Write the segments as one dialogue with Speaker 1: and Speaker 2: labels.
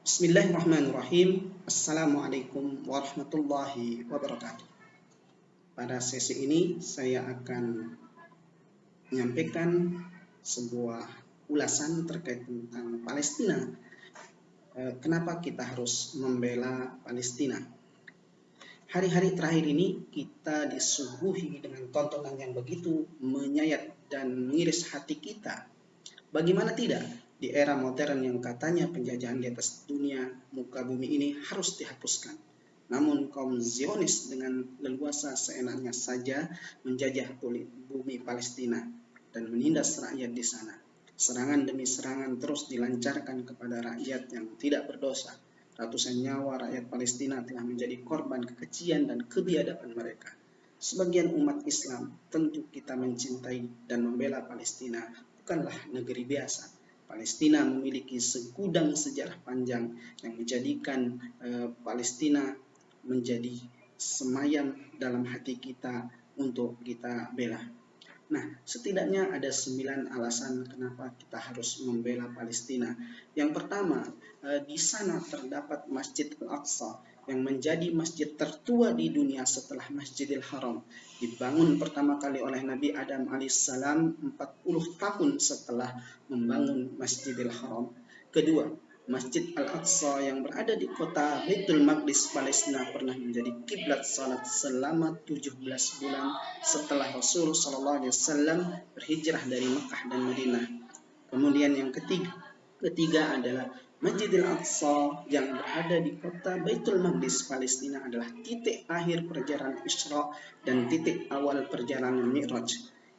Speaker 1: Bismillahirrahmanirrahim. Assalamualaikum warahmatullahi wabarakatuh. Pada sesi ini saya akan menyampaikan sebuah ulasan terkait tentang Palestina. Kenapa kita harus membela Palestina? Hari-hari terakhir ini kita disuguhi dengan tontonan yang begitu menyayat dan mengiris hati kita. Bagaimana tidak? Di era modern yang katanya penjajahan di atas dunia muka bumi ini harus dihapuskan. Namun kaum Zionis dengan leluasa seenaknya saja menjajah bumi Palestina dan menindas rakyat di sana. Serangan demi serangan terus dilancarkan kepada rakyat yang tidak berdosa. Ratusan nyawa rakyat Palestina telah menjadi korban kekejian dan kebiadaban mereka. Sebagian umat Islam tentu kita mencintai dan membela Palestina, bukanlah negeri biasa. Palestina memiliki segudang sejarah panjang yang menjadikan Palestina menjadi semayam dalam hati kita untuk kita bela. Nah, setidaknya ada 9 alasan kenapa kita harus membela Palestina. Yang pertama, di sana terdapat Masjid Al-Aqsa yang menjadi masjid tertua di dunia setelah Masjidil Haram. Dibangun pertama kali oleh Nabi Adam alaihissalam 40 tahun setelah membangun Masjidil Haram. Kedua, Masjid Al-Aqsa yang berada di kota Baitul Maqdis Palestina pernah menjadi kiblat salat selama 17 bulan setelah Rasul Shallallahu Alaihi Wasallam berhijrah dari Mekah dan Madinah. Kemudian yang ketiga adalah Masjidil Aqsa yang berada di kota Baitul Maqdis Palestina adalah titik akhir perjalanan Isra dan titik awal perjalanan Mi'raj.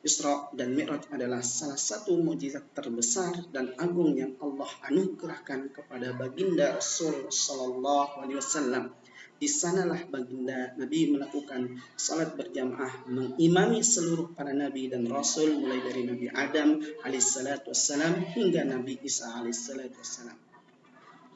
Speaker 1: Isra dan Mi'raj adalah salah satu mukjizat terbesar dan agung yang Allah anugerahkan kepada baginda Rasul Sallallahu Alaihi Wasallam. Di sanalah baginda Nabi melakukan salat berjamaah mengimami seluruh para nabi dan rasul mulai dari Nabi Adam alaihissalatu wassalam hingga Nabi Isa alaihissalatu wassalam.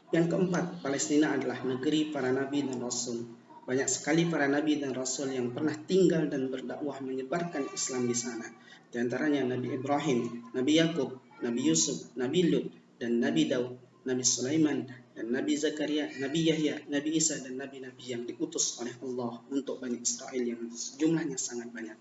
Speaker 1: Yang keempat, Palestina adalah negeri para nabi dan rasul. Banyak sekali para nabi dan rasul yang pernah tinggal dan berdakwah menyebarkan Islam di sana. Di antaranya Nabi Ibrahim, Nabi Yakub, Nabi Yusuf, Nabi Lut, dan Nabi Daud, Nabi Sulaiman, dan Nabi Zakaria, Nabi Yahya, Nabi Isa, dan nabi-nabi yang diutus oleh Allah untuk Bani Israel yang jumlahnya sangat banyak.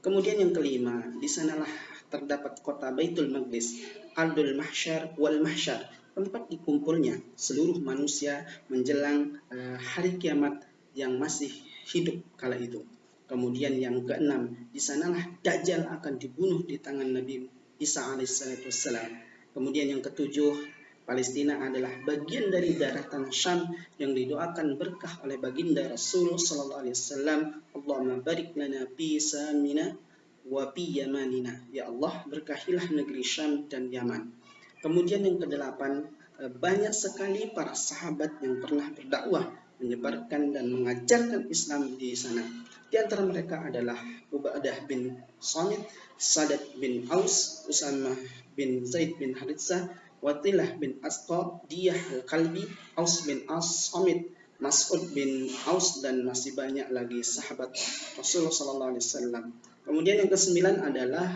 Speaker 1: Kemudian yang kelima, di sanalah terdapat kota Baitul Maqdis, Ardul Mahsyar wal Mahsyar, tempat dikumpulnya seluruh manusia menjelang hari kiamat yang masih hidup kala itu. Kemudian yang keenam, di sanalah Dajjal akan dibunuh di tangan Nabi Isa alaihissalatu wassalam. Kemudian yang ketujuh, Palestina adalah bagian dari daratan Syam yang didoakan berkah oleh baginda Rasul sallallahu alaihi wasallam. Allahumma barik lana fi samina wa fi yamanina. Ya Allah, berkahilah negeri Syam dan Yaman. Kemudian yang kedelapan, banyak sekali para sahabat yang pernah berdakwah, menyebarkan dan mengajarkan Islam di sana. Di antara mereka adalah Ubadah bin Samit, Sadat bin Aus, Usamah bin Zaid bin Haritsah, Watilah bin Asqa, Diyah al-Kalbi, Aus bin As-Samit, Mas'ud bin Aus, dan masih banyak lagi sahabat Rasulullah SAW. Kemudian yang kesembilan adalah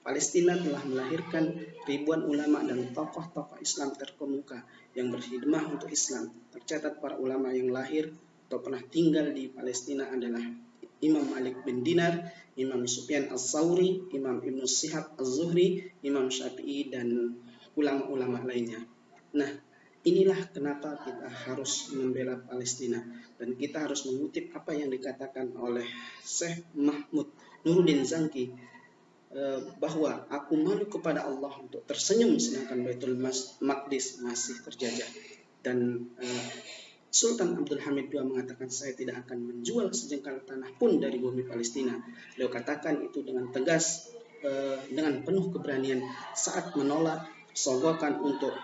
Speaker 1: Palestina telah melahirkan ribuan ulama dan tokoh-tokoh Islam terkemuka yang berkhidmah untuk Islam. Tercatat para ulama yang lahir atau pernah tinggal di Palestina adalah Imam Malik bin Dinar, Imam Sufyan As-Sawri, Imam Ibnu Shihab Az-Zuhri, Imam Syafi'i, dan ulama-ulama lainnya. Nah, inilah kenapa kita harus membela Palestina, dan kita harus mengutip apa yang dikatakan oleh Syekh Mahmud Nuruddin Zanki, bahwa aku malu kepada Allah untuk tersenyum sedangkan Baitul Maqdis masih terjajah. Dan Sultan Abdul Hamid II mengatakan, saya tidak akan menjual sejengkal tanah pun dari bumi Palestina. Beliau katakan itu dengan tegas, dengan penuh keberanian saat menolak sogokan untuk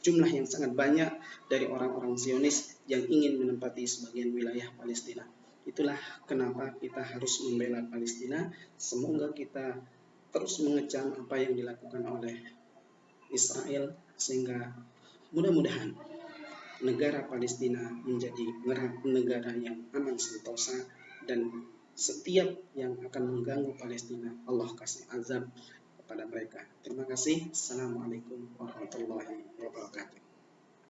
Speaker 1: jumlah yang sangat banyak dari orang-orang Zionis yang ingin menempati sebagian wilayah Palestina. Itulah kenapa kita harus membela Palestina. Semoga kita terus mengecam apa yang dilakukan oleh Israel, sehingga mudah-mudahan negara Palestina menjadi negara yang aman sentosa, dan setiap yang akan mengganggu Palestina Allah kasih azab kepada mereka. Terima kasih. Assalamualaikum warahmatullahi wabarakatuh.